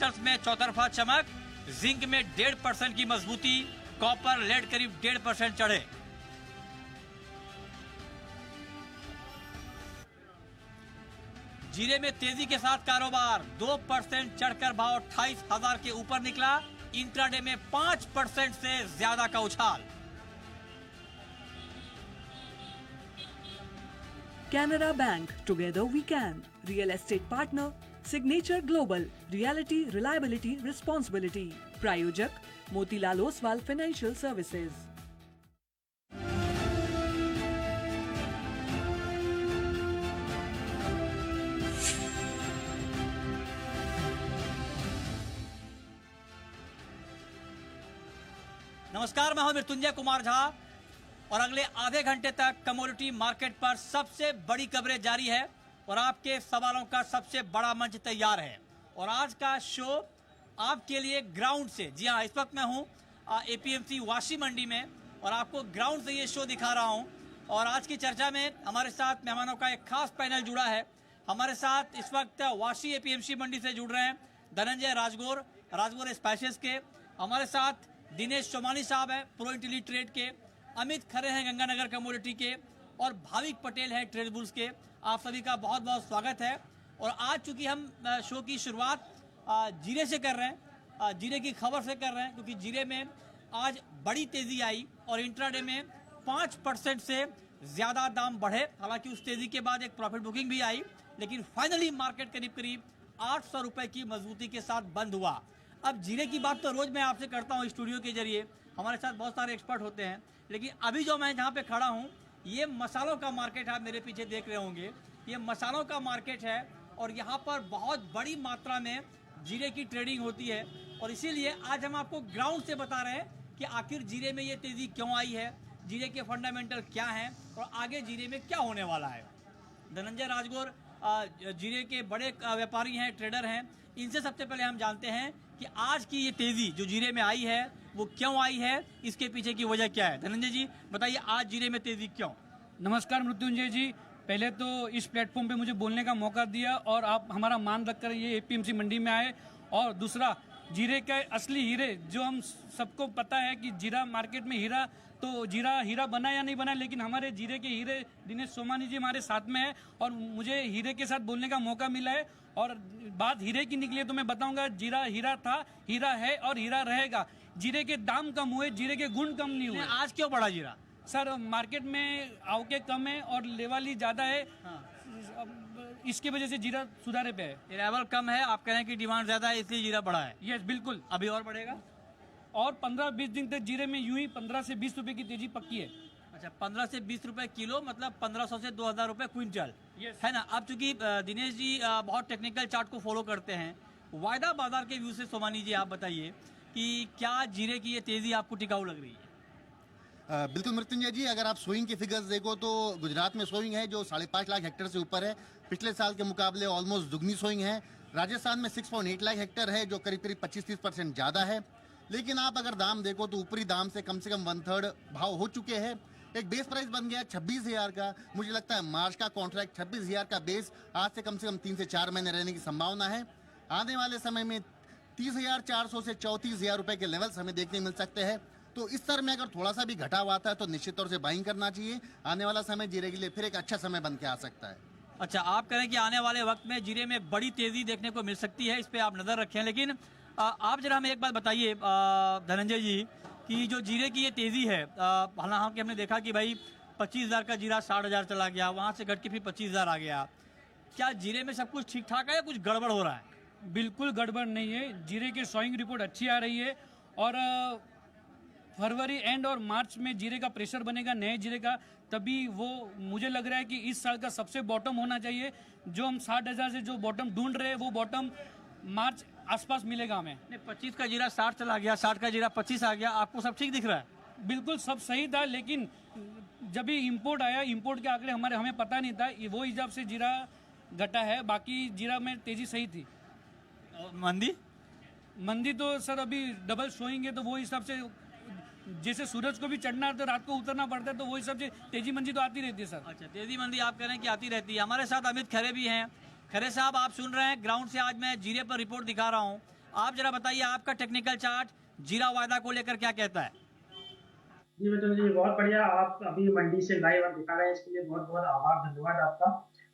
Metals में चौतरफा चमक, जिंक में 1.5% की मजबूती, कॉपर लेड करीब 1.5% चढ़े। जीरे में तेजी के साथ कारोबार, 2% चढ़कर भाव 28,000 के ऊपर निकला। इंट्राडे में 5% से ज्यादा का उछाल। Canara Bank, together we can. Real estate partner, Signature Global, Reality, Reliability, Responsibility. Prayojak, Motilal Oswal Financial Services. नमस्कार, मैं हूं मृत्युंजय कुमार झा और अगले आधे घंटे तक कमोडिटी मार्केट पर सबसे बड़ी कवरेज जारी है और आपके सवालों का सबसे बड़ा मंच तैयार है। और आज का शो आपके लिए ग्राउंड से, जी हाँ, इस वक्त मैं हूं एपीएमसी वाशी मंडी में और आपको ग्राउंड से ये शो दिखा रहा हूं। और आज की चर्चा में हमारे साथ मेहमानों का एक खास पैनल जुड़ा है। हमारे साथ इस वक्त वाशी एपीएमसी मंडी से जुड़ रहे हैं धनंजय राजगोर स्पाइसेस के। हमारे साथ दिनेश सोमानी साहब है प्रो इंटेली ट्रेड के, अमित खरे हैं गंगानगर कमोडिटी के और भाविक पटेल हैं ट्रेड बुल्स के। आप सभी का बहुत बहुत स्वागत है। और आज चूंकि हम शो की शुरुआत जीरे से कर रहे हैं, जीरे की खबर से कर रहे हैं, क्योंकि जीरे में आज बड़ी तेजी आई और इंट्राडे में 5% से ज्यादा दाम बढ़े। हालांकि उस तेजी के बाद एक प्रॉफिट बुकिंग भी आई, लेकिन फाइनली मार्केट करीब 800 रुपए की मजबूती के साथ बंद हुआ। अब जीरे की बात तो रोज मैं आपसे करता हूँ स्टूडियो के जरिए, हमारे साथ बहुत सारे एक्सपर्ट होते हैं, लेकिन अभी जो मैं जहाँ पे खड़ा हूँ ये मसालों का मार्केट, आप मेरे पीछे देख रहे होंगे, ये मसालों का मार्केट है और यहाँ पर बहुत बड़ी मात्रा में जीरे की ट्रेडिंग होती है। और इसीलिए आज हम आपको ग्राउंड से बता रहे हैं कि आखिर जीरे में ये तेजी क्यों आई है, जीरे के फंडामेंटल क्या हैं और आगे जीरे में क्या होने वाला है। धनंजय राजगोर जीरे के बड़े व्यापारी हैं, ट्रेडर हैं। इनसे सबसे पहले हम जानते हैं कि आज की ये तेजी जो जीरे में आई है वो क्यों आई है, इसके पीछे की वजह क्या है। धनंजय जी बताइए, आज जीरे में तेजी क्यों? नमस्कार मृत्युंजय जी, पहले तो इस प्लेटफॉर्म पे मुझे बोलने का मौका दिया और आप हमारा मान रखकर ये एपीएमसी मंडी में आए। और दूसरा, जीरे के असली हीरे जो हम सबको पता है कि जीरा मार्केट में हीरा, तो जीरा हीरा बना या नहीं बना, लेकिन हमारे जीरे के हीरे दिनेश सोमानी जी हमारे साथ में है और मुझे हीरे के साथ बोलने का मौका मिला है। और बात हीरे की निकली है तो मैं बताऊंगा, जीरा हीरा था, हीरा है और हीरा रहेगा। जीरे के दाम कम हुए, जीरे के गुण कम नहीं हुए। आज क्यों बढ़ा जीरा? सर, मार्केट में आवके कम है और लेवल ही ज्यादा है। इसकी वजह से जीरा सुधारे पे है। लेवल कम है, आप कह रहे हैं कि डिमांड ज्यादा है इसलिए जीरा बढ़ा है। यस, बिल्कुल। अभी और बढ़ेगा और 15-20 दिन तक जीरे में यूं ही 15 से 20 रुपए की तेजी पक्की है। अच्छा, 15 से 20 रुपए किलो, मतलब 1500 से 2000 रुपए क्विंटल, Yes. है ना। अब चूंकि दिनेश जी बहुत टेक्निकल चार्ट को फॉलो करते हैं, वायदा बाजार के व्यू से सोमानी जी आप बताइए कि क्या जीरे की ये तेजी आपको टिकाऊ लग रही है? बिल्कुल मृत्युंजय जी, अगर आप सोइंग के फिगर्स देखो तो गुजरात में सोइंग है जो 5.5 लाख हेक्टेयर से ऊपर है, पिछले साल के मुकाबले ऑलमोस्ट दुगनी सोइंग है। राजस्थान में 6.8 लाख हेक्टेयर है जो करीब 25-30% ज्यादा है। लेकिन आप अगर दाम देखो तो ऊपरी दाम से कम 1/3 भाव हो चुके हैं। एक बेस प्राइस बन गया 26,000 का। मुझे लगता है मार्च का कॉन्ट्रैक्ट 26,000 का बेस आज से कम 3 से 4 महीने रहने की संभावना है। आने वाले समय में 30,400 से 34,000 रुपए के लेवल्स हमें देखने मिल सकते हैं। तो इस स्तर में अगर थोड़ा सा भी घटाव आता है तो निश्चित तौर से बाइंग करना चाहिए। आने वाला समय जीरे के लिए फिर एक अच्छा समय बन के आ सकता है। अच्छा, आप कह रहे हैं कि आने वाले वक्त में जीरे में बड़ी तेजी देखने को मिल सकती है, इस पे आप नजर रखें। लेकिन आप जरा हमें एक बात बताइए धनंजय जी कि जो जीरे की ये तेजी है, हालांकि हमने देखा कि भाई 25,000 का जीरा 60,000 चला गया, वहां से घट के फिर 25,000 आ गया। क्या जीरे में सब कुछ ठीक ठाक है या कुछ गड़बड़ हो रहा है? बिल्कुल गड़बड़ नहीं है। जीरे की सोइंग रिपोर्ट अच्छी आ रही है और फरवरी एंड और मार्च में जीरे का प्रेशर बनेगा नए जीरे का, तभी वो मुझे लग रहा है कि इस साल का सबसे बॉटम होना चाहिए। जो हम 60,000 से जो बॉटम ढूंढ रहे हैं वो बॉटम मार्च आसपास मिलेगा हमें। 25 का जीरा 60 चला गया, 60 का जीरा 25 आ गया, आपको सब ठीक दिख रहा है? बिल्कुल सब सही था, लेकिन जब भी इंपोर्ट आया, इंपोर्ट के आंकड़े हमें पता नहीं था, वो हिसाब से जीरा घटा है। बाकी जीरा में तेजी सही थी। मंदी तो सर अभी डबल शोइंग है, तो वो हिसाब से जैसे सूरज को भी चढ़ना है तो रात को उतरना पड़ता है, तो वो हिसाब से तेजी मंदी तो आती रहती है सर। अच्छा, तेजी मंदी आप कह रहे हैं कि आती रहती है। हमारे साथ अमित खरे भी हैं। खरे साहब, आप सुन रहे हैं ग्राउंड से, आज मैं जीरे पर रिपोर्ट दिखा रहा हूँ। आप जरा बताइए आपका टेक्निकल चार्ट जीरा वायदा को लेकर क्या कहता है? जी मिथुन जी, बहुत बढ़िया। आप अभी मंडी से लाइव आप दिखा रहे हैं, इसके लिए बहुत बहुत आभार, धन्यवाद आपका।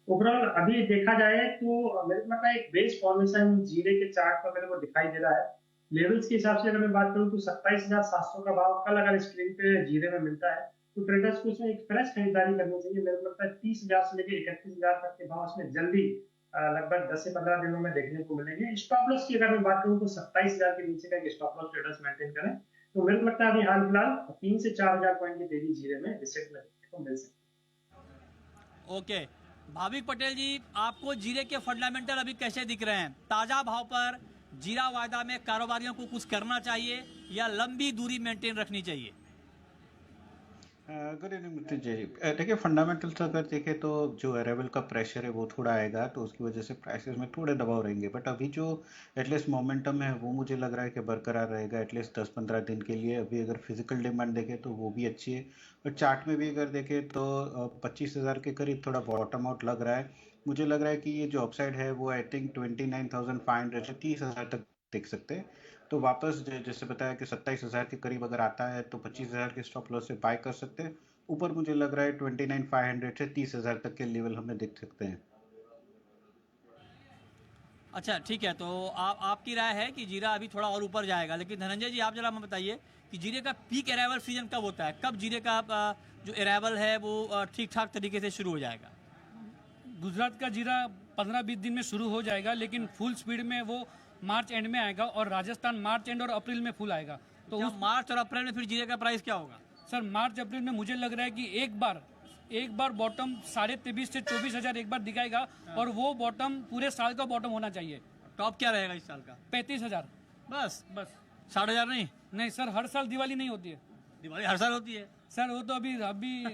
ओवरऑल अभी देखा जाए तो मेरे को लगता है एक बेस फॉर्मेशन जीरे के चार्ट पर मेरे को दिखाई दे रहा है। लेवल्स के हिसाब से अगर मैं बात करूं तो 27,700 का भाव कल अगर स्क्रीन पे जीरे में मिलता है तो ट्रेडर्स को इसमें एक फ्रेश खरीदारी करनी चाहिए। मेरे को लगता है 30,000 से लेकर 31,000 तक के भाव इसमें जल्दी लगभग 10 से 15 दिनों में देखने को मिलेंगे। स्टॉप लॉस की अगर मैं बात करूं तो 27,000 के नीचे का एक स्टॉप लॉस ट्रेडर्स मेंटेन करें तो मेरे को लगता है अभी हाल फिलहाल 3 से 4,000 पॉइंट की तेजी जीरे में रिसेट में देखने को मिल सकती है। ओके, भाविक पटेल जी, आपको जीरे के फंडामेंटल अभी कैसे दिख रहे हैं? ताजा भाव पर जीरा वायदा में कारोबारियों को कुछ करना चाहिए या लंबी दूरी मेंटेन रखनी चाहिए? गुड इवनिंग मित्र जी। देखिए फंडामेंटल्स अगर देखें तो जो अराइवल का प्रेशर है वो थोड़ा आएगा तो उसकी वजह से प्राइसेस में थोड़े दबाव रहेंगे, बट अभी जो एटलीस्ट मोमेंटम है वो मुझे लग रहा है कि बरकरार रहेगा एटलीस्ट 10-15 दिन के लिए। अभी अगर फिजिकल डिमांड देखें तो वो भी अच्छी है और चार्ट में भी अगर देखें तो 25,000 के करीब थोड़ा बॉटम आउट लग रहा है। मुझे लग रहा है कि ये जो अपसाइड है वो आई थिंक 29,500 से 30,000 तक देख सकते हैं। तो वापस जैसे बताया कि 27,000 के करीब अगर आता है तो 25,000 के स्टॉप लॉस से बाय कर सकते हैं। ऊपर मुझे लग रहा है 29,500 से 30,000 तक के लेवल हमें देख सकते हैं। अच्छा ठीक है, तो आपकी राय है कि जीरा अभी थोड़ा और ऊपर जाएगा, लेकिन धनंजय जी आप जरा हमें बताइए कि जीरे का पीक अराइवल सीजन कब होता है? कब जीरे का जो अराइवल है वो ठीक ठाक तरीके से शुरू हो जाएगा? गुजरात का जीरा 15-20 दिन में शुरू हो जाएगा, लेकिन फुल स्पीड में वो मार्च एंड में आएगा और राजस्थान मार्च एंड और अप्रैल में फुल आएगा। तो तो मार्च और अप्रैल में फिर जीरे का प्राइस क्या होगा? सर मार्च अप्रैल में मुझे लग रहा है कि एक बार बॉटम 23,500 से 24,000 एक बार दिखाएगा और वो बॉटम पूरे साल का बॉटम होना चाहिए। टॉप क्या रहेगा इस साल का? 35,000 बस बस। 60,000 नहीं? नहीं सर, हर साल दिवाली नहीं होती है दिवाली हर साल होती है सर। वो तो अभी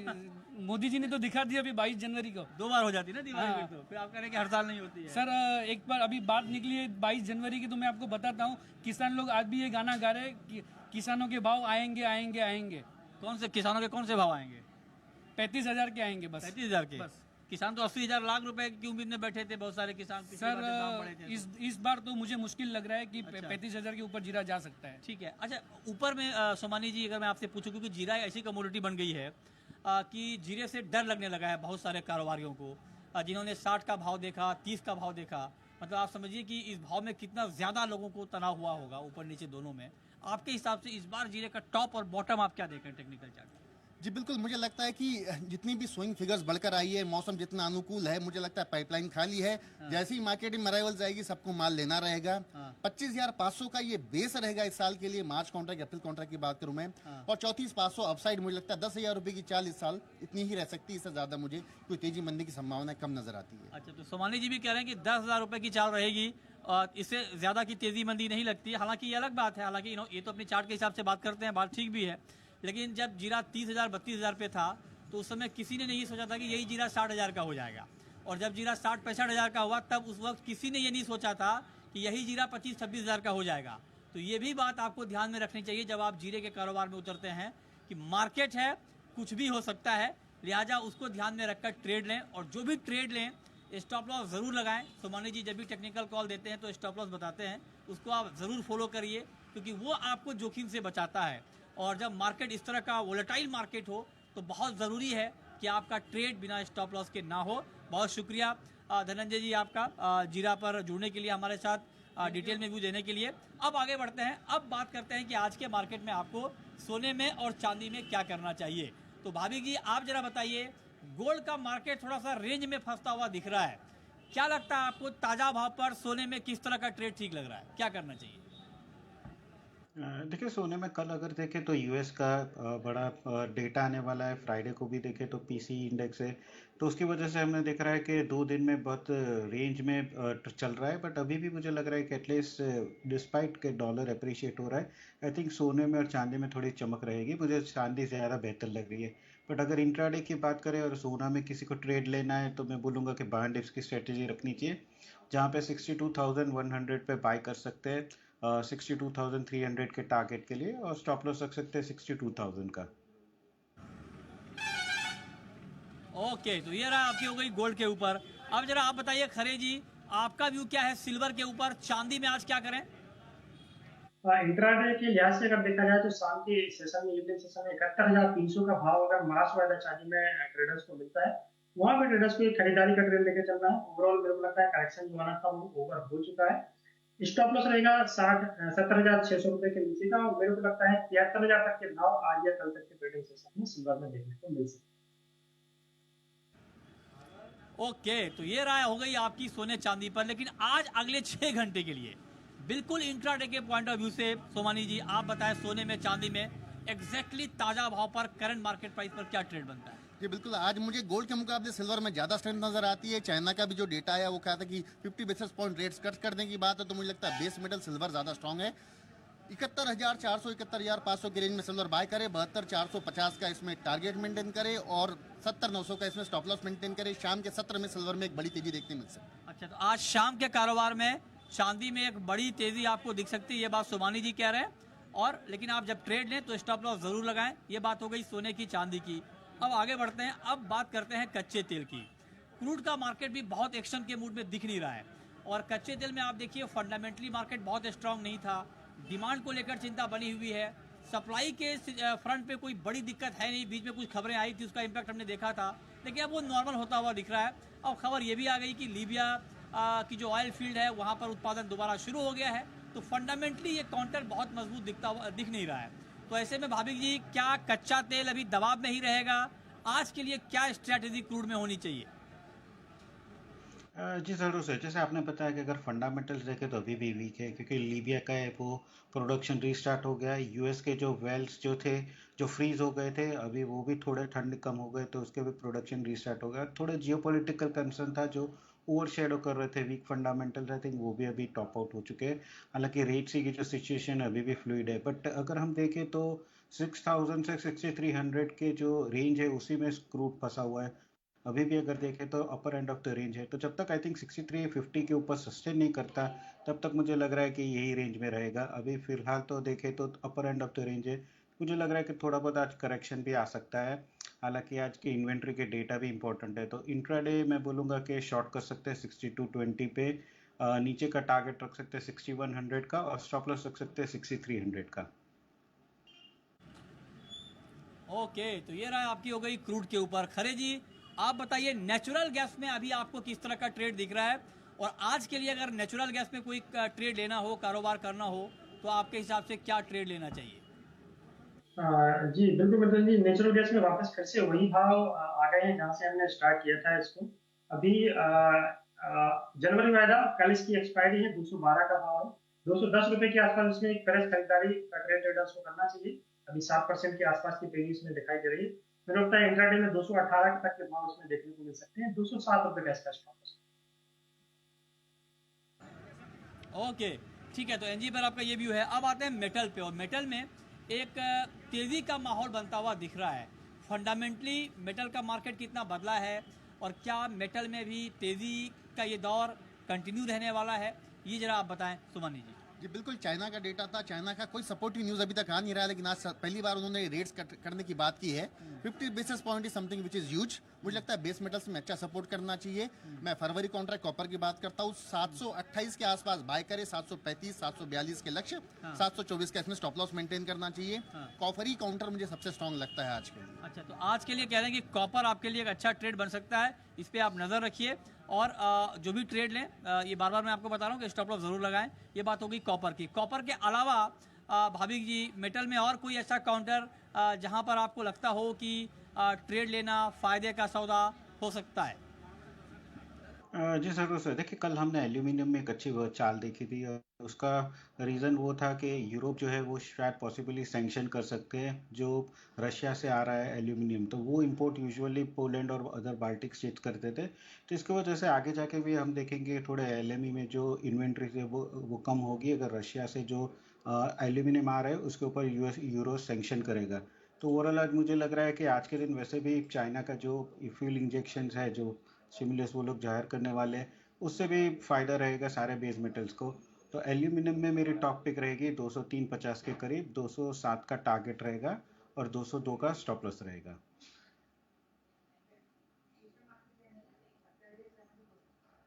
मोदी जी ने तो दिखा दिया अभी 22 जनवरी को। 2 बार हो जाती है ना दिवाली हाँ। में, तो फिर आप कह रहे हैं कि हर साल नहीं होती है। सर एक बार अभी बात निकली है 22 जनवरी की, तो मैं आपको बताता हूँ किसान लोग आज भी ये गाना गा रहे हैं कि किसानों के भाव आएंगे आएंगे आएंगे। कौन से किसानों के कौन से भाव आएंगे? 35,000 के आएंगे बस। 35,000 के? बस। किसान तो 80,000 लाख रुपए की उम्मीद में बैठे थे, बहुत सारे किसान पिछली बार जब दाम बढ़े थे तो। इस बार तो मुझे मुश्किल लग रहा है कि अच्छा। 35,000 के ऊपर जीरा जा सकता है। ठीक है। अच्छा, ऊपर में सोमानी जी अगर मैं आपसे पूछूं, क्योंकि जीरा एक ऐसी कमोडिटी बन गई है कि जीरे से डर लगने लगा है बहुत सारे कारोबारियों को, जिन्होंने 60 का भाव देखा, 30 का भाव देखा। मतलब आप समझिए कि इस भाव में कितना ज़्यादा लोगों को तनाव हुआ होगा ऊपर नीचे दोनों में। आपके हिसाब से इस बार जीरे का टॉप और बॉटम आप क्या देखें टेक्निकल चार्ट? जी बिल्कुल, मुझे लगता है कि जितनी भी स्विंग फिगर्स बढ़कर आई है, मौसम जितना अनुकूल है, मुझे लगता है पाइपलाइन खाली है। जैसे ही मार्केट में अराइवल जाएगी सबको माल लेना रहेगा। 25,500 का ये बेस रहेगा इस साल के लिए, मार्च कॉन्ट्रैक्ट अप्रैल कॉन्ट्रैक्ट की बात करूं मैं। और 34,500 अपसाइड, मुझे लगता है 10,000 रुपए की चाल इस साल इतनी ही रह सकती है। इससे ज्यादा मुझे कोई तेजी मंदी की संभावना कम नजर आती है। अच्छा, तो सोमानी जी भी कह रहे हैं कि 10,000 रुपए की चाल रहेगी और इससे ज़्यादा की तेजी मंदी नहीं लगती। हालांकि ये अलग बात है, हालांकि ये तो अपनी चार्ट के हिसाब से बात करते हैं, बात ठीक भी है। लेकिन जब जीरा 30,000 32,000 पे था तो उस समय किसी ने नहीं सोचा था कि यही जीरा 60,000 का हो जाएगा। और जब जीरा 60-65,000 का हुआ तब उस वक्त किसी ने ये नहीं सोचा था कि यही जीरा 25-26,000 का हो जाएगा। तो ये भी बात आपको ध्यान में रखनी चाहिए जब आप जीरे के कारोबार में उतरते हैं कि मार्केट है, कुछ भी हो सकता है, लिहाजा उसको ध्यान में रखकर ट्रेड लें। और जो भी ट्रेड लें स्टॉप लॉस ज़रूर लगाएं। सोमानी जी जब भी टेक्निकल कॉल देते हैं तो स्टॉप लॉस बताते हैं, उसको आप ज़रूर फॉलो करिए क्योंकि वो आपको जोखिम से बचाता है। और जब मार्केट इस तरह का वोलेटाइल मार्केट हो तो बहुत ज़रूरी है कि आपका ट्रेड बिना स्टॉप लॉस के ना हो। बहुत शुक्रिया धनंजय जी आपका जीरा पर जुड़ने के लिए, हमारे साथ डिटेल में व्यू देने के लिए। अब आगे बढ़ते हैं, अब बात करते हैं कि आज के मार्केट में आपको सोने में और चांदी में क्या करना चाहिए। तो भाभी जी आप जरा बताइए, गोल्ड का मार्केट थोड़ा सा रेंज में फंसता हुआ दिख रहा है, क्या लगता है आपको ताज़ा भाव पर सोने में किस तरह का ट्रेड ठीक लग रहा है, क्या करना चाहिए? देखिए सोने में कल अगर देखें तो यूएस का बड़ा डेटा आने वाला है। फ्राइडे को भी देखें तो पीसी इंडेक्स है, तो उसकी वजह से हमने देखा है कि 2 दिन में बहुत रेंज में चल रहा है। बट अभी भी मुझे लग रहा है कि एटलीस्ट डिस्पाइट के डॉलर अप्रिशिएट हो रहा है, आई थिंक सोने में और चांदी में थोड़ी चमक रहेगी। मुझे चांदी ज़्यादा बेहतर लग रही है। बट अगर इंट्राडे की बात करें और सोना में किसी को ट्रेड लेना है तो मैं बोलूँगा कि बाय डिप्स की स्ट्रेटेजी रखनी चाहिए, जहाँ पे 62,100 पे बाय कर सकते हैं 62,300 के टारगेट के लिए, और स्टॉप लॉस रख सकते हैं 62,000 का। ओके, तो ये रहा आपकी हो गई गोल्ड के ऊपर। अब जरा आप बताइए खरे जी, आपका व्यू क्या है सिल्वर के ऊपर, चांदी में आज क्या करें? इंट्राडे के लिहाज से अगर देखा जाए तो शाम के सेशन में, इवनिंग सेशन में 71,300 का भाव अगर मार्च वाला चांदी में ट्रेडर्स को मिलता है, वहां पे ट्रेडर्स को एक खरीदारी का ट्रेंड लेके चल रहा है। ओवरऑल मेरे को लगता है करेक्शन जो आना था वो ओवर हो चुका है। स्टॉप लॉस रहेगा 70,600 रुपए के नीचे का, और मेरे को लगता है 73,000 तक के भाव आज या कल तक के ट्रेडिंग सेशन में सिल्वर में देखने को मिल सकते हैं। ओके, तो ये राय हो गई आपकी सोने चांदी पर। लेकिन आज अगले 6 घंटे के लिए बिल्कुल इंट्राडे के पॉइंट ऑफ व्यू से सोमानी जी आप बताएं, सोने में चांदी में एग्जैक्टली ताजा भाव पर करंट मार्केट प्राइस पर क्या ट्रेड बनता है? जी बिल्कुल, आज मुझे गोल्ड के मुकाबले सिल्वर में ज़्यादा स्ट्रेंथ नजर आती है। चाइना का भी जो डेटा है वो कहा था कि 50 बेसिस पॉइंट रेट्स कट करने की बात है, तो मुझे लगता है बेस मेटल सिल्वर ज़्यादा स्ट्रांग है। 71,400 71,500 के रेंज में सिल्वर बाय करे, 72,450 का इसमें टारगेट मेंटेन करे और 70,900 का इसमें स्टॉप लॉस मेंटेन करे। शाम के सत्र में सिल्वर में एक बड़ी तेजी देखने मिल सकती है। अच्छा, तो आज शाम के कारोबार में चांदी में एक बड़ी तेजी आपको दिख सकती है, ये बात सोमानी जी कह रहे हैं। और लेकिन आप जब ट्रेड लें तो स्टॉप लॉस जरूर लगाएं। ये बात हो गई सोने की चांदी की। अब आगे बढ़ते हैं, अब बात करते हैं कच्चे तेल की। क्रूड का मार्केट भी बहुत एक्शन के मूड में दिख नहीं रहा है, और कच्चे तेल में आप देखिए फंडामेंटली मार्केट बहुत स्ट्रांग नहीं था। डिमांड को लेकर चिंता बनी हुई है, सप्लाई के फ्रंट पे कोई बड़ी दिक्कत है नहीं। बीच में कुछ खबरें आई थी, उसका इम्पैक्ट हमने देखा था, लेकिन अब वो नॉर्मल होता हुआ दिख रहा है। अब खबर ये भी आ गई कि लीबिया की जो ऑयल फील्ड है वहाँ पर उत्पादन दोबारा शुरू हो गया है। तो फंडामेंटली ये काउंटर बहुत मजबूत दिख नहीं रहा है। तो ऐसे में भाभी जी, क्या कच्चा तेल अभी दबाव में ही रहेगा? आज के लिए क्या स्ट्रैटेजी क्रूड में होनी चाहिए? जी ज़रूर सर, जैसे आपने बताया कि अगर फंडामेंटल्स देखें तो अभी भी वीक है, क्योंकि लीबिया का है वो प्रोडक्शन रीस्टार्ट हो गया है। यूएस के जो वेल्स जो थे जो फ्रीज हो गए थे, अभी वो भी थोड़े ठंड कम हो गए, तो उसके भी प्रोडक्शन रीस्टार्ट हो गया। थोड़े जियोपॉलिटिकल कंसर्न था जो ओवर शेडो कर रहे थे वीक फंडामेंटल्स, आई थिंक वो भी अभी टॉप आउट हो चुके हैं। हालांकि रेट सी की जो सिचुएशन है अभी भी फ्लूइड है, बट अगर हम देखें तो 6,000 से 6,300 के जो रेंज है उसी में क्रूड फंसा हुआ है। अभी भी अगर देखें तो अपर एंड ऑफ द रेंज है, तो जब तक आई थिंक 6350 के ऊपर सस्टेन नहीं करता तब तक मुझे लग रहा है कि यही रेंज में रहेगा। अभी फिलहाल तो देखें तो अपर एंड ऑफ द रेंज है। मुझे लग रहा है कि थोड़ा बहुत आज करेक्शन भी आ सकता है। हालांकि आज की इन्वेंट्री के डेटा भी इंपॉर्टेंट है, तो इंट्राडे मैं बोलूँगा कि शॉर्ट कर सकते हैं 6220 पे, नीचे का टारगेट रख सकते हैं 6100 का, और स्टॉप लॉस रख सकते हैं 6300 का। ओके, तो ये रहा आपकी हो गई क्रूड के ऊपर। खरे जी, आप बताइए नेचुरल गैस में अभी आपको किस तरह का ट्रेड दिख रहा है? और आज के लिए अगर नेचुरल गैस में कोई ट्रेड लेना हो, कारोबार करना हो, तो आपके हिसाब से क्या ट्रेड लेना चाहिए? जी बिल्कुल मतलब जी, नेचुरल गैस में वापस फिर से वही भाव आ गए हैं जहाँ से हमने स्टार्ट किया था इसको। अभी जनवरी में आया, कल इसकी एक्सपायरी है, 212 का भाव है। 210 रुपए के आसपास इसमें एक फ्रेश खरीदारी का ट्रेड ट्रेडर्स को करना चाहिए। अभी 7% के आसपास की तेजी इसमें दिखाई दे रही है। मुझे लगता है इंट्राडे में 218 तक के भाव इसमें देखने को मिल सकते हैं। 207 रुपए का इसका स्टॉप लॉस। ओके, ठीक है, तो एनजी पर आपका ये व्यू है। अब आते हैं मेटल पे, और मेटल में एक तेजी का माहौल बनता हुआ दिख रहा है। फंडामेंटली मेटल का मार्केट कितना बदला है, और क्या मेटल में भी तेजी का ये दौर कंटिन्यू रहने वाला है? ये जरा आप बताएं सुमनी जी। जी बिल्कुल, चाइना का डेटा था। चाइना का कोई सपोर्टिव न्यूज़ अभी तक आ नहीं रहा है, लेकिन आज पहली बार उन्होंने रेट्स करने की बात की है। 50 basis point is something which is huge. मुझे लगता है बेस मेटल्स में अच्छा सपोर्ट करना चाहिए। मैं फरवरी कॉन्ट्रैक्ट कॉपर की बात करता हूँ, 728 के आसपास बाय करे, 735 742 के लक्ष्य, 724 का इसमें स्टॉप लॉस मेंटेन करना चाहिए। कॉपर ही काउंटर मुझे सबसे स्ट्रांग लगता है आज के लिए। अच्छा, तो आज के लिए कह रहे हैं कि कॉपर आपके लिए एक अच्छा ट्रेड बन सकता है, इस पर आप नज़र रखिए। और जो भी ट्रेड लें, ये बार बार मैं आपको बता रहा हूँ कि स्टॉप लॉस जरूर लगाएं। ये बात होगी कॉपर की। कॉपर के अलावा भाभी जी, मेटल में और कोई ऐसा काउंटर जहां पर आपको लगता हो कि ट्रेड लेना फायदे का सौदा हो सकता है? जी ज़रूर सर, देखिए कल हमने एल्यूमिनियम में एक अच्छी वो चाल देखी थी, और उसका रीज़न वो था कि यूरोप जो है वो शायद पॉसिबली सैंक्शन कर सकते हैं जो रशिया से आ रहा है एल्यूमिनियम। तो वो इंपोर्ट यूजुअली पोलैंड और अदर बाल्टिक स्टेट्स करते थे, तो इसकी वजह से आगे जाके भी हम देखेंगे थोड़े एलएमई में जो इन्वेंट्री है वो कम होगी, अगर रशिया से जो एल्यूमिनियम आ रहा है उसके ऊपर यूरो सैंक्शन करेगा। तो ओवरऑल आज मुझे लग रहा है कि आज के दिन वैसे भी चाइना का जो फ्यूल इंजेक्शन है, जो स्टिमुलस वो लोग जाहिर करने वाले हैं, उससे भी फ़ायदा रहेगा सारे बेस मेटल्स को। तो एल्यूमिनियम में मेरी टॉप पिक रहेगी 203.50 के करीब, 207 का टारगेट रहेगा और 202 का स्टॉप लॉस रहेगा।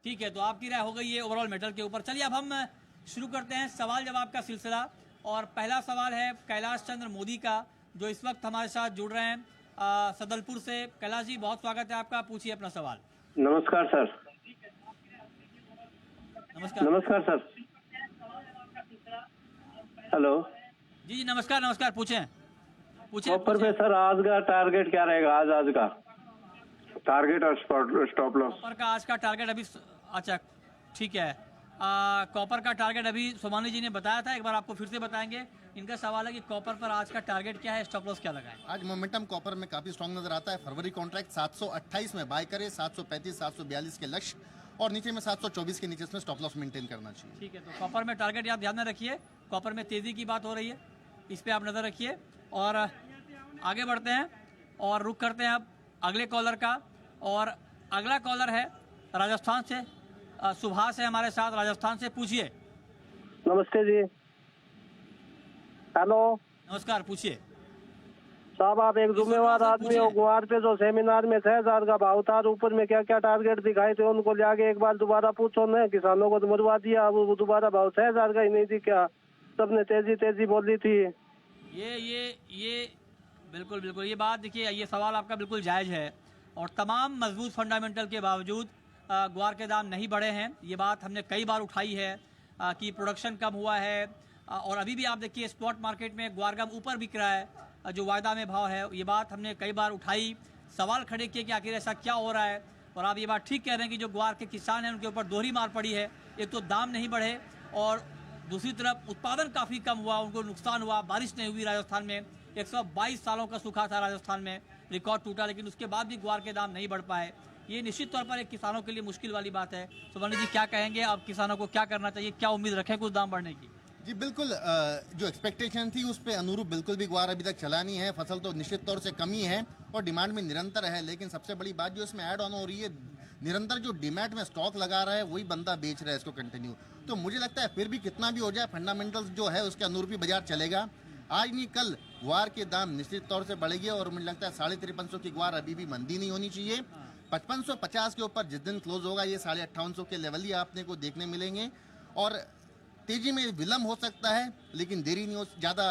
ठीक है, तो आपकी राय हो गई है ओवरऑल मेटल के ऊपर। चलिए अब हम शुरू करते हैं सवाल जवाब का सिलसिला। और पहला सवाल है कैलाश चंद्र मोदी का, जो इस वक्त हमारे साथ जुड़ रहे हैं सदलपुर से। कैलाश जी, बहुत स्वागत है आपका, पूछिए अपना सवाल। नमस्कार सर। नमस्कार। नमस्कार सर। हेलो जी जी, नमस्कार नमस्कार, पूछें पूछें। कॉपर पे सर आज का टारगेट क्या रहेगा? आज का टारगेट और स्टॉप लॉस। कॉपर का आज का टारगेट अभी, अच्छा ठीक है, कॉपर का टारगेट अभी सोमानी जी ने बताया था, एक बार आपको फिर से बताएंगे। इनका सवाल है कि कॉपर पर आज का टारगेट क्या है, स्टॉप लॉस क्या लगाएं? आज मोमेंटम कॉपर में काफी स्ट्रांग नजर आता है। फरवरी कॉन्ट्रैक्ट 728 में बाय करे, 735 742 के लक्ष्य और नीचे में 724 के नीचे इसमें स्टॉप लॉस मेंटेन करना चाहिए। ठीक है, तो कॉपर में टारगेट आप ध्यान में रखिए। कॉपर में तेजी की बात हो रही है, इस पे आप नजर रखिए। और आगे बढ़ते हैं और रुक करते हैं अब अगले कॉलर का। और अगला कॉलर है राजस्थान से, सुभाष है हमारे साथ राजस्थान से, पूछिए। नमस्ते जी। हेलो नमस्कार, पूछिए साहब, आप एक जिम्मेवार आदमी हो। गुआर पे जो सेमिनार में 6000 का भाव था, ऊपर में क्या क्या टारगेट दिखाए थे उनको ले आके एक बार दोबारा पूछो ना। किसानों को तो मरवा दिया, अब वो दोबारा भाव 6000 का ही नहीं थी क्या? सबने तेजी बोली थी। ये बिल्कुल बिल्कुल ये बात देखिए, ये सवाल आपका बिल्कुल जायज़ है। और तमाम मजबूत फंडामेंटल के बावजूद ग्वार के दाम नहीं बढ़े हैं। ये बात हमने कई बार उठाई है कि प्रोडक्शन कम हुआ है। और अभी भी आप देखिए स्पॉट मार्केट में ग्वार गम ऊपर बिक रहा है, जो वायदा में भाव है। ये बात हमने कई बार उठाई, सवाल खड़े किए कि आखिर ऐसा क्या हो रहा है। और आप ये बात ठीक कह रहे हैं कि जो ग्वार के किसान हैं उनके ऊपर दोहरी मार पड़ी है। एक तो दाम नहीं बढ़े और दूसरी तरफ उत्पादन काफ़ी कम हुआ, उनको नुकसान हुआ। बारिश नहीं हुई राजस्थान में, 122 सालों का सूखा था राजस्थान में, रिकॉर्ड टूटा, लेकिन उसके बाद भी ग्वार के दाम नहीं बढ़ पाए। ये निश्चित तौर पर एक किसानों के लिए मुश्किल वाली बात है। सुमन जी क्या कहेंगे, अब किसानों को क्या करना चाहिए, क्या उम्मीद रखें कुछ दाम बढ़ने की? जी बिल्कुल, जो एक्सपेक्टेशन थी उस पे अनुरूप बिल्कुल भी ग्वार अभी तक चला नहीं है। फसल तो निश्चित तौर से कमी है और डिमांड में निरंतर है, लेकिन सबसे बड़ी बात जो इसमें ऐड ऑन हो रही है, निरंतर जो डिमांड में स्टॉक लगा रहा है वही बंदा बेच रहा है इसको कंटिन्यू। तो मुझे लगता है फिर भी कितना भी हो जाए फंडामेंटल्स जो है उसके अनुरूप ही बाजार चलेगा। आज नहीं कल ग्वार के दाम निश्चित तौर से बढ़ेगी और मुझे लगता है 5350 की ग्वार अभी भी मंदी नहीं होनी चाहिए। 5550 के ऊपर जिस दिन क्लोज होगा ये 5850 के लेवल ही आपने को देखने मिलेंगे। और तेजी में विलम्ब हो सकता है, लेकिन देरी नहीं हो ज़्यादा,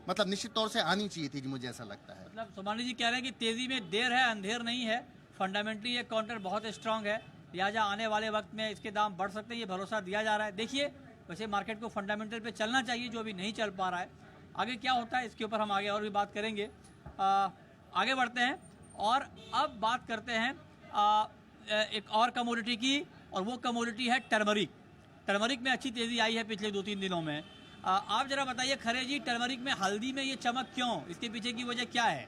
मतलब निश्चित तौर से आनी चाहिए थी, मुझे ऐसा लगता है। मतलब सोमानी जी कह रहे हैं कि तेजी में देर है, अंधेर नहीं है। फंडामेंटली ये काउंटर बहुत स्ट्रांग है, लिहाजा आने वाले वक्त में इसके दाम बढ़ सकते हैं, ये भरोसा दिया जा रहा है। देखिए वैसे मार्केट को फंडामेंटल पे चलना चाहिए, जो अभी नहीं चल पा रहा है। आगे क्या होता है इसके ऊपर हम आगे और भी बात करेंगे। आगे बढ़ते हैं और अब बात करते हैं एक और कमोडिटी की, और वो कमोडिटी है टर्मरिक। टर्मरिक में अच्छी तेजी आई है पिछले 2-3 दिनों में। आप जरा बताइए खरे जी, टर्मरिक में हल्दी में ये चमक क्यों, इसके पीछे की वजह क्या है?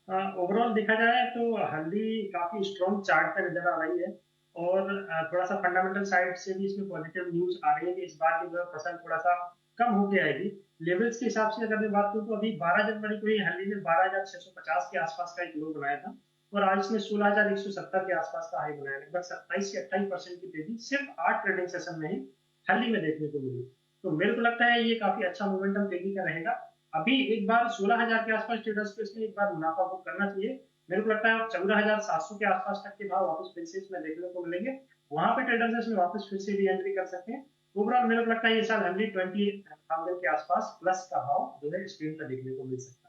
ओवरऑल देखा जाए तो हल्दी काफी स्ट्रॉन्ग चार्ट पे नजर आ रही है और थोड़ा सा फंडामेंटल साइड से भी इसमें पॉजिटिव न्यूज आ रही है कि इस बार की जो है फसल थोड़ा सा कम होके आएगी। लेवल्स के हिसाब से अगर मैं बात करूँ तो अभी 12 जनवरी को ही हल्दी ने 12,650 के आसपास का एक लो बनाया था और आज इसने 16,170 के आसपास का हाई बनाया। लगभग 27 से 28% की तेजी सिर्फ 8 ट्रेडिंग सेशन में ही हल्दी में देखने को मिली। तो मेरे को लगता है ये काफी अच्छा मोमेंटम तेजी का रहेगा। अभी एक बार 16,000 के आसपास ट्रेडर्स को इसमें एक बार मुनाफा बुक करना चाहिए। मेरे को लगता है 14,700 के आसपास तक के भाव वापस फिर से इसमें देखने को मिलेंगे, वहां पे ट्रेडर्स इसमें वापस फिर से री एंट्री कर सकते हैं। ओवरऑल मेरे को लगता है ये साल 120,000 के आसपास प्लस का भाव जो है स्क्रीन पर देखने को मिल सकता है।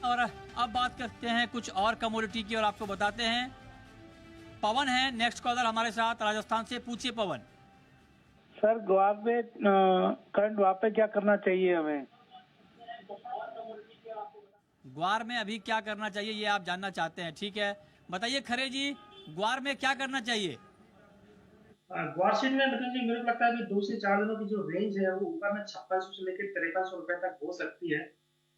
और अब बात करते हैं कुछ और कमोडिटी की और आपको बताते हैं। पवन है नेक्स्ट कॉलर हमारे साथ राजस्थान से, पूछिए पवन। सर ग्वार पे करंट वहाँ पे क्या करना चाहिए हमें? ग्वार में अभी क्या करना चाहिए ये आप जानना चाहते हैं, ठीक है। बताइए खरे जी, ग्वार में क्या करना चाहिए? ग्वार शीट में मतलब जी मेरे को लगता है कि 2 से 4 दिनों की जो रेंज है वो ऊपर में 5600 से लेकर 5300 रुपए तक हो सकती है।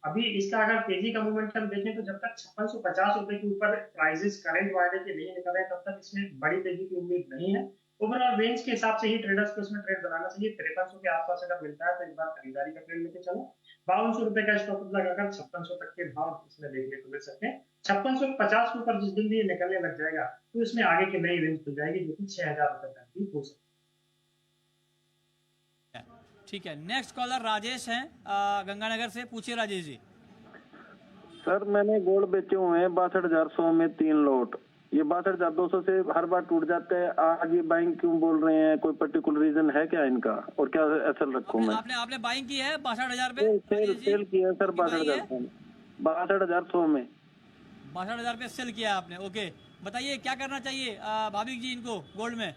अभी इसका अगर तेजी का मोमेंटम देखें तो जब तक 5650 रुपए के ऊपर प्राइसेस करंट वायदे के नहीं निकल रहे तब तक इसमें बड़ी तेजी की उम्मीद नहीं है। ओवरऑल रेंज के हिसाब से ही ट्रेडर्स को इसमें ट्रेड बनाना चाहिए। 5300 के आसपास अगर मिलता है तो एक बार खरीदारी का ट्रेड लेके चलो। 5200 रुपए का स्टॉप लगाकर 5600 तक के भाव इसमें देखने को मिल सकते हैं। 5650 के ऊपर जिस दिन भी ये निकलने लग जाएगा तो इसमें आगे की नई रेंज खुल जाएगी जो कि 6000 रुपए तक भी हो सकती है। ठीक है, नेक्स्ट कॉलर राजेश हैं गंगानगर से। पूछिए राजेश जी। सर मैंने गोल्ड बेचे हुए हैं 62,100 में 3 लॉट। ये 62,200 से हर बार टूट जाते हैं। आज ये बाइंग क्यों बोल रहे हैं? कोई पर्टिकुलर रीजन है क्या इनका? और क्या एसएल रखूं मैं? आपने बाइंग की है 62,000 पे? सेल किया है सर 62,100 में। 62,000 पे सेल किया आपने, ओके। बताइए क्या करना चाहिए भाभी जी इनको गोल्ड में?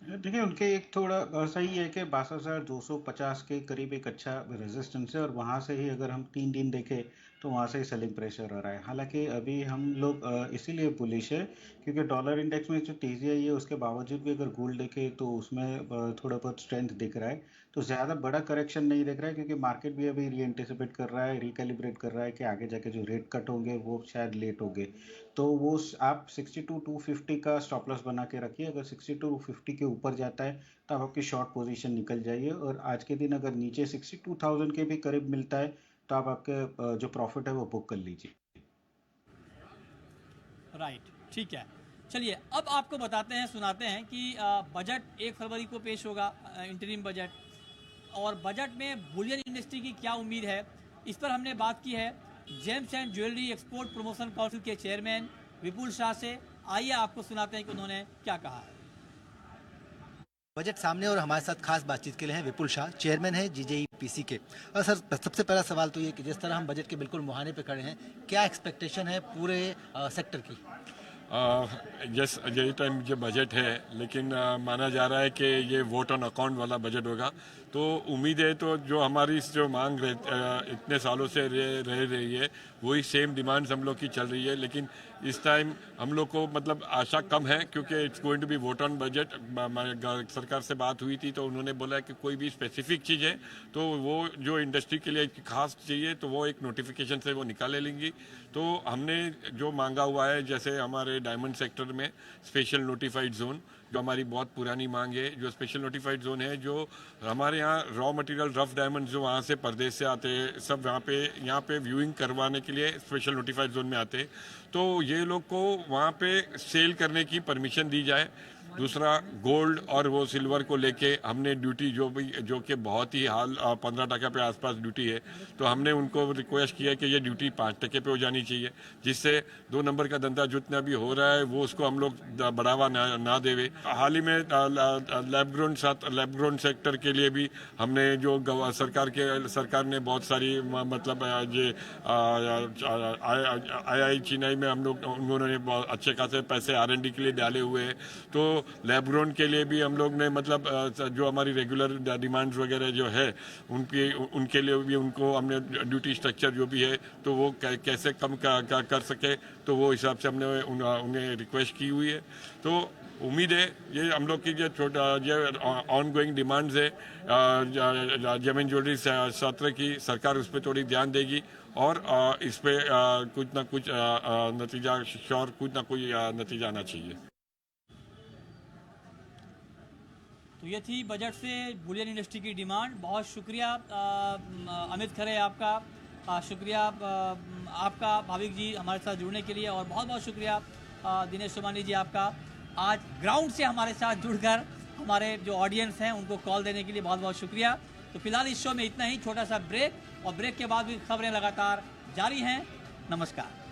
देखिए उनके एक थोड़ा सही है कि 62,250 के करीब एक अच्छा रेजिस्टेंस है और वहाँ से ही अगर हम 3 दिन देखें तो वहाँ से ही सेलिंग प्रेशर आ रहा है। हालांकि अभी हम लोग इसीलिए बुलिश है क्योंकि डॉलर इंडेक्स में जो तेज़ी आई है उसके बावजूद भी अगर गोल्ड देखें तो उसमें थोड़ा बहुत स्ट्रेंथ दिख रहा है। तो ज़्यादा बड़ा करेक्शन नहीं दिख रहा है क्योंकि मार्केट भी अभी री एंटिसिपेट कर रहा है, रिकैलिब्रेट कर रहा है कि आगे जाके जो रेट कट होंगे वो शायद लेट होंगे। तो वो आप 62,250 का स्टॉप लॉस बना के रखिए। अगर 62,250 के ऊपर जाता है तो आप आपकी शॉर्ट पोजीशन निकल जाइए और आज के दिन अगर नीचे 62,000 के भी करीब मिलता है तो आप आपके जो प्रॉफिट है वो बुक कर लीजिए। राइट, ठीक है। चलिए अब आपको बताते हैं, सुनाते हैं कि बजट 1 फरवरी को पेश होगा, इंटरिम बजट, और बजट में बुलियन इंडस्ट्री की क्या उम्मीद है, इस पर हमने बात की है James and jewellery export promotion council के चेयरमैन विपुल शाह से। आइए आपको सुनाते हैं कि उन्होंने क्या कहा है। बजट सामने और हमारे साथ खास बातचीत के लिए हैं विपुल शाह, चेयरमैन है जीजेईपीसी के। और सर सबसे पहला सवाल तो ये कि जिस तरह हम बजट के बिल्कुल मुहाने पे खड़े हैं, क्या एक्सपेक्टेशन है पूरे सेक्टर की? यस, यही टाइम जो बजट है, लेकिन माना जा रहा है कि ये वोट ऑन अकाउंट वाला बजट होगा। तो उम्मीद है तो जो हमारी जो मांग इतने सालों से रह रही है वही सेम डिमांड्स हम लोग की चल रही है, लेकिन इस टाइम हम लोग को मतलब आशा कम है क्योंकि it's going to be vote on budget. सरकार से बात हुई थी तो उन्होंने बोला कि कोई भी स्पेसिफिक चीज़ है तो वो जो इंडस्ट्री के लिए खास चाहिए तो वो एक नोटिफिकेशन से वो निकाले लेंगी। तो हमने जो मांगा हुआ है, जैसे हमारे डायमंड सेक्टर में स्पेशल नोटिफाइड जोन, जो हमारी बहुत पुरानी मांग है, जो स्पेशल नोटिफाइड जोन है, जो हमारे यहाँ रॉ मटेरियल रफ डायमंड जो वहाँ से परदेश से आते हैं सब यहाँ पे व्यूइंग करवाने के लिए स्पेशल नोटिफाइड जोन में आते हैं, तो ये लोग को वहाँ पे सेल करने की परमिशन दी जाए। दूसरा, गोल्ड और वो सिल्वर को लेके हमने ड्यूटी जो कि बहुत ही हाल 15% पे आसपास ड्यूटी है, तो हमने उनको रिक्वेस्ट किया कि ये ड्यूटी 5% पे हो जानी चाहिए, जिससे 2 नंबर का धंधा जितना भी हो रहा है वो उसको हम लोग बढ़ावा ना देवे। हाल ही में लैब ग्रोन सेक्टर के लिए भी हमने जो सरकार ने बहुत सारी मतलब ये आई चेन्नई में हम लोग उन्होंने बहुत अच्छे खासे पैसे R&D के लिए डाले हुए हैं। तो लैब ग्रोन के लिए भी हम लोग ने मतलब जो हमारी रेगुलर डिमांड्स वगैरह जो है उनके लिए भी उनको हमने ड्यूटी स्ट्रक्चर जो भी है तो वो कैसे कम कर सके, तो वो हिसाब से हमने उन्हें रिक्वेस्ट की हुई है। तो उम्मीद है ये हम लोग की जो ऑन गोइंग डिमांड्स है जेम एंड ज्वेलरी सत्र की, सरकार उस पर थोड़ी ध्यान देगी और इस पर कुछ ना कुछ नतीजा श्योर कुछ ना कोई नतीजा आना चाहिए। तो ये थी बजट से बुलियन इंडस्ट्री की डिमांड। बहुत शुक्रिया अमित खरे आपका, शुक्रिया आपका भाविक जी हमारे साथ जुड़ने के लिए, और बहुत बहुत शुक्रिया दिनेश सोमानी जी आपका आज ग्राउंड से हमारे साथ जुड़कर हमारे जो ऑडियंस हैं उनको कॉल देने के लिए बहुत बहुत शुक्रिया। तो फिलहाल इस शो में इतना ही, छोटा सा ब्रेक, और ब्रेक के बाद भी खबरें लगातार जारी हैं। नमस्कार।